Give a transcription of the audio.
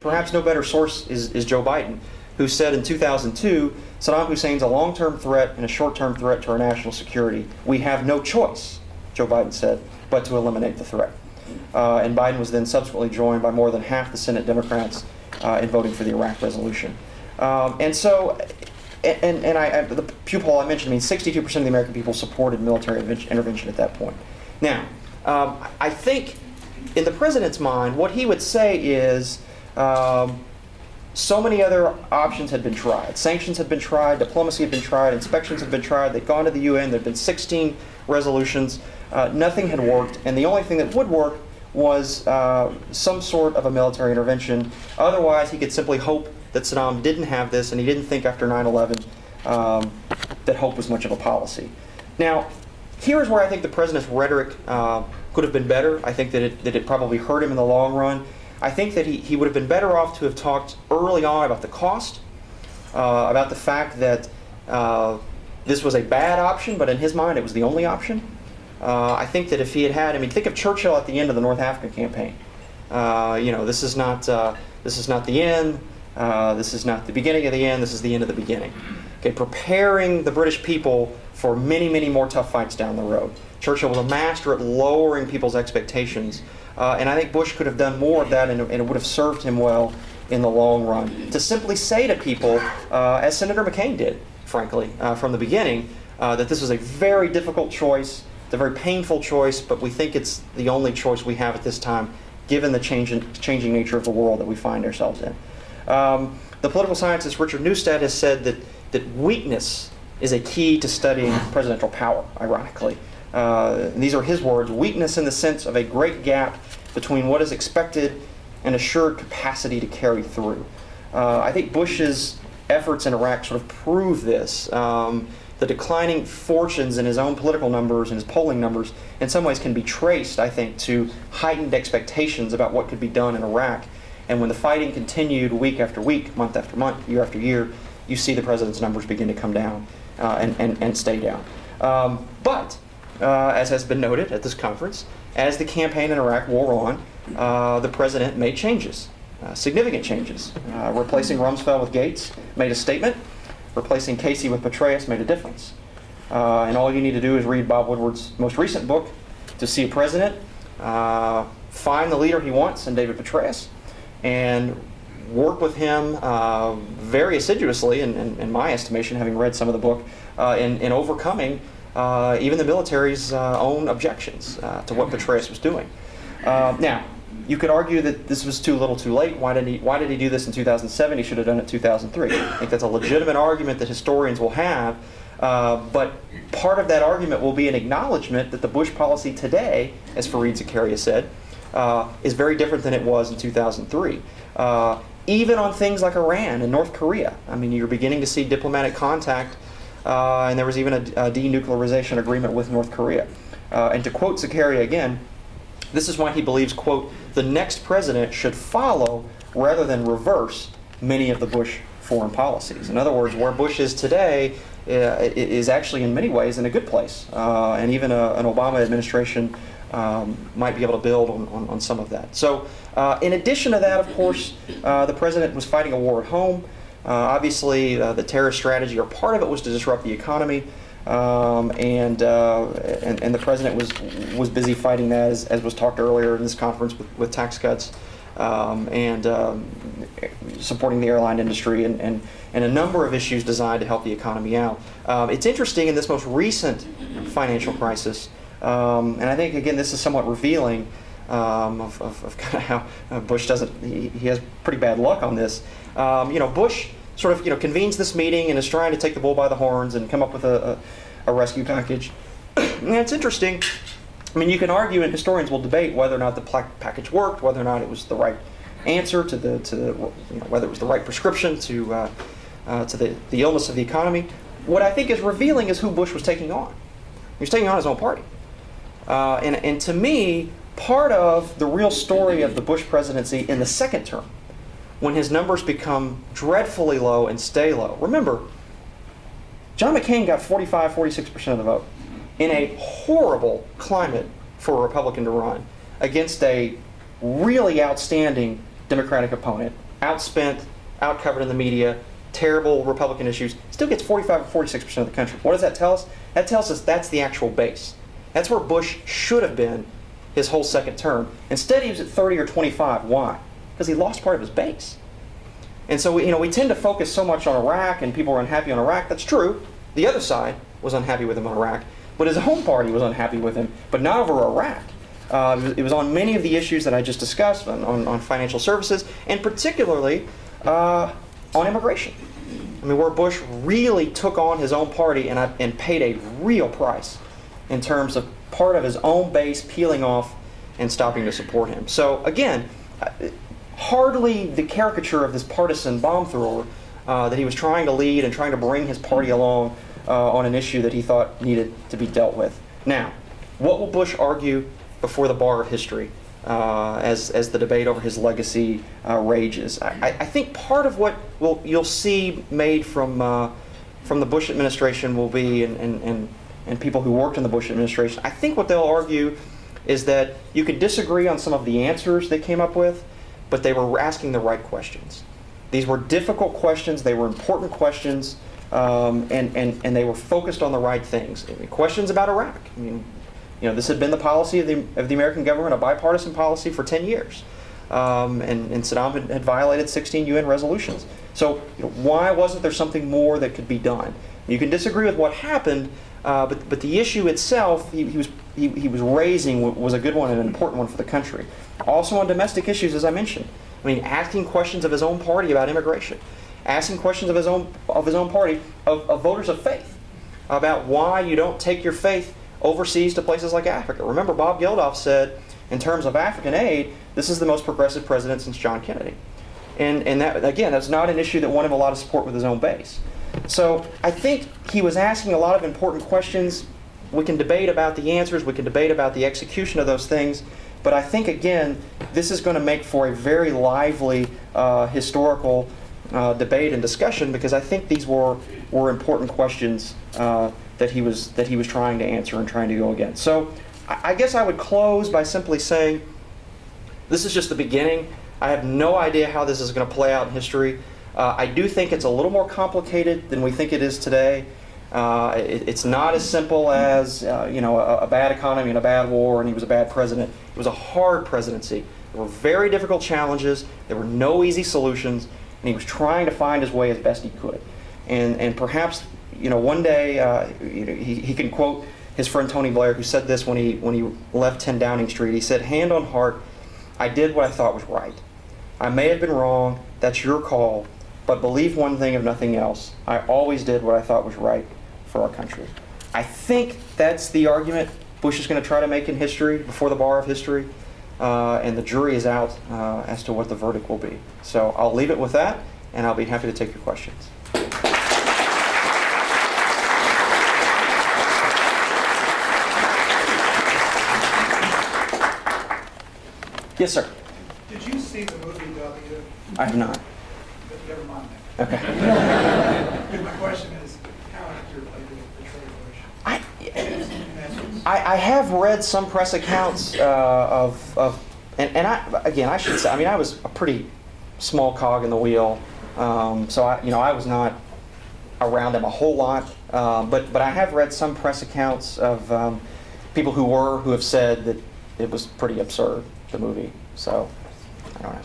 Perhaps no better source is Joe Biden, who said in 2002, Saddam Hussein's a long-term threat and a short-term threat to our national security. We have no choice, Joe Biden said, but to eliminate the threat. And Biden was then subsequently joined by more than half the Senate Democrats in voting for the Iraq resolution. The Pew poll I mentioned, 62% of the American people supported military intervention at that point. Now, I think in the president's mind, what he would say is, so many other options had been tried. Sanctions had been tried, diplomacy had been tried, inspections had been tried, they'd gone to the UN, there'd been 16 resolutions, nothing had worked, and the only thing that would work was some sort of a military intervention. Otherwise, he could simply hope that Saddam didn't have this, and he didn't think after 9/11 that hope was much of a policy. Now, here's where I think the president's rhetoric could have been better. I think that it probably hurt him in the long run. I think that he would have been better off to have talked early on about the cost, about the fact that this was a bad option, but in his mind it was the only option. I think that if he had, think of Churchill at the end of the North African campaign. This is not the end. This is not the beginning of the end. This is the end of the beginning. Okay, preparing the British people for many, many more tough fights down the road. Churchill was a master at lowering people's expectations. And I think Bush could have done more of that, and it would have served him well in the long run. To simply say to people, as Senator McCain did, frankly, from the beginning, that this was a very difficult choice, it's a very painful choice, but we think it's the only choice we have at this time, given the changing nature of the world that we find ourselves in. The political scientist Richard Neustadt has said that weakness is a key to studying presidential power, ironically. And these are his words: weakness in the sense of a great gap between what is expected and assured capacity to carry through. I think Bush's efforts in Iraq sort of prove this. The declining fortunes in his own political numbers and his polling numbers in some ways can be traced, I think, to heightened expectations about what could be done in Iraq. And when the fighting continued week after week, month after month, year after year, you see the president's numbers begin to come down and stay down. But as has been noted at this conference, as the campaign in Iraq wore on, the president made changes, significant changes. Replacing Rumsfeld with Gates made a statement. Replacing Kasey with Petraeus made a difference. And all you need to do is read Bob Woodward's most recent book to see a president find the leader he wants in David Petraeus and work with him very assiduously, in my estimation, having read some of the book, in overcoming even the military's own objections to what Petraeus was doing. Now, you could argue that this was too little too late. Why did he do this in 2007? He should have done it in 2003. I think that's a legitimate argument that historians will have, but part of that argument will be an acknowledgement that the Bush policy today, as Fareed Zakaria said, is very different than it was in 2003. Even on things like Iran and North Korea. You're beginning to see diplomatic contact, and there was even a denuclearization agreement with North Korea. And to quote Zakaria again, this is why he believes, quote, the next president should follow rather than reverse many of the Bush foreign policies. In other words, where Bush is today is actually in many ways in a good place. And even an Obama administration might be able to build on some of that. So in addition to that, of course, the president was fighting a war at home. Obviously, the terrorist strategy, or part of it, was to disrupt the economy. And the president was busy fighting that, as was talked earlier in this conference, with tax cuts and supporting the airline industry and a number of issues designed to help the economy out. It's interesting in this most recent financial crisis, and I think again this is somewhat revealing of kind of how Bush doesn't. He has pretty bad luck on this. Bush sort of convenes this meeting and is trying to take the bull by the horns and come up with a rescue package. And it's interesting. You can argue, and historians will debate whether or not the package worked, whether or not it was the right answer to whether it was the right prescription to the illness of the economy. What I think is revealing is who Bush was taking on. He was taking on his own party. And to me, part of the real story of the Bush presidency in the second term, when his numbers become dreadfully low and stay low. Remember, John McCain got 45-46% of the vote in a horrible climate for a Republican to run against a really outstanding Democratic opponent outspent, outcovered in the media, terrible Republican issues, still gets 45 or 46% of the country. What does that tell us? That tells us that's the actual base. That's where Bush should have been his whole second term. Instead, he was at 30 or 25. Why? Because he lost part of his base. And so we tend to focus so much on Iraq, and people are unhappy on Iraq. That's true. The other side was unhappy with him on Iraq, but his home party was unhappy with him, but not over Iraq. It was on many of the issues that I just discussed, on financial services, and particularly on immigration. I mean, where Bush really took on his own party and paid a real price in terms of part of his own base peeling off and stopping to support him. So again, hardly the caricature of this partisan bomb thrower that he was trying to lead and trying to bring his party along on an issue that he thought needed to be dealt with. Now, what will Bush argue before the bar of history as the debate over his legacy rages? I think part of what you'll see made from the Bush administration will be, and people who worked in the Bush administration, I think what they'll argue is that you could disagree on some of the answers they came up with, but they were asking the right questions. These were difficult questions, they were important questions, and they were focused on the right things. I mean, questions about Iraq. I mean, this had been the policy of the American government, a bipartisan policy for 10 years. And Saddam had violated 16 UN resolutions. So why wasn't there something more that could be done? You can disagree with what happened, but the issue itself he was raising was a good one and an important one for the country. Also on domestic issues, as I mentioned. I mean, asking questions of his own party about immigration, asking questions of his own party, of voters of faith, about why you don't take your faith overseas to places like Africa. Remember, Bob Geldof said, in terms of African aid, this is the most progressive president since John Kennedy. And that, again, that's not an issue that won him a lot of support with his own base. So I think he was asking a lot of important questions. We can debate about the answers, we can debate about the execution of those things, but I think, again, this is going to make for a very lively historical debate and discussion, because I think these were important questions that he was trying to answer and trying to go against. So I guess I would close by simply saying this is just the beginning. I have no idea how this is going to play out in history. I do think it's a little more complicated than we think it is today. It's not as simple as a bad economy and a bad war and he was a bad president. It was a hard presidency. There were very difficult challenges. There were no easy solutions, and he was trying to find his way as best he could. And perhaps one day he can quote his friend Tony Blair, who said this when he left 10 Downing Street. He said, "Hand on heart, I did what I thought was right. I may have been wrong. That's your call. But believe one thing, if nothing else, I always did what I thought was right for our country." I think that's the argument Bush is going to try to make in history, before the bar of history, and the jury is out as to what the verdict will be. So I'll leave it with that, and I'll be happy to take your questions. Yes, sir. Did you see the movie W? I have not. Never mind Okay. that. My question is, how actor played the Bush? I have read some press accounts and I should say, I was a pretty small cog in the wheel, so I was not around him a whole lot, but I have read some press accounts of people who have said that it was pretty absurd, the movie. So I don't know.